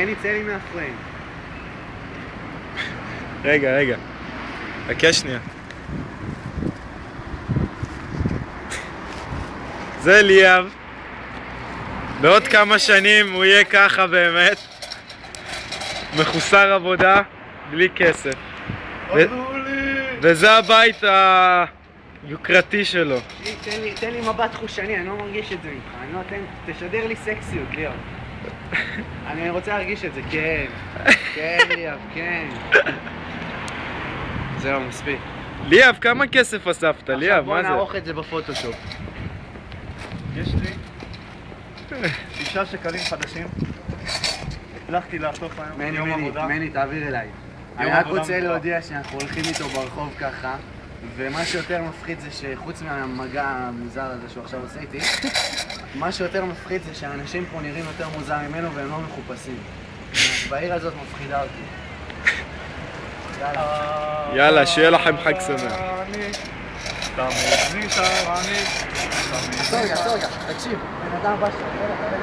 מני, צא לי מהפריים. רגע. חכה שנייה. זה ליאב. בעוד כמה שנים הוא יהיה ככה באמת. מחוסר עבודה, בלי כסף. וזה הבית היוקרתי שלו. תן לי מבט חושני, אני לא מרגיש את זה ממך. תשדר לי סקסיות, ליאב. אני רוצה להרגיש את זה, כן. כן, ליאב, כן. זהו, מספיק. ליאב, כמה כסף אספת? ליאב, מה עכשיו זה? בוא נערוך את זה בפוטושופ. יש לי 6 שקלים חדשים. הצלחתי לאסוף היום יום עבודה. מני, תעביר אליי. אני רק רוצה להודיע שאנחנו הולכים איתו ברחוב ככה, ומה שיותר מפחיד זה שחוץ מהמגע המוזר הזה שהוא עכשיו עושה איתי, מה שיותר מפחיד זה שהאנשים פה נראים יותר מוזר ממנו והם לא מחופשים. בעיר הזאת מפחידה אותי. יאללה, שיהיה לכם חג שמח. תמיד נשאר אני. עצור רגע, תקשיב, בן אדם בא שם.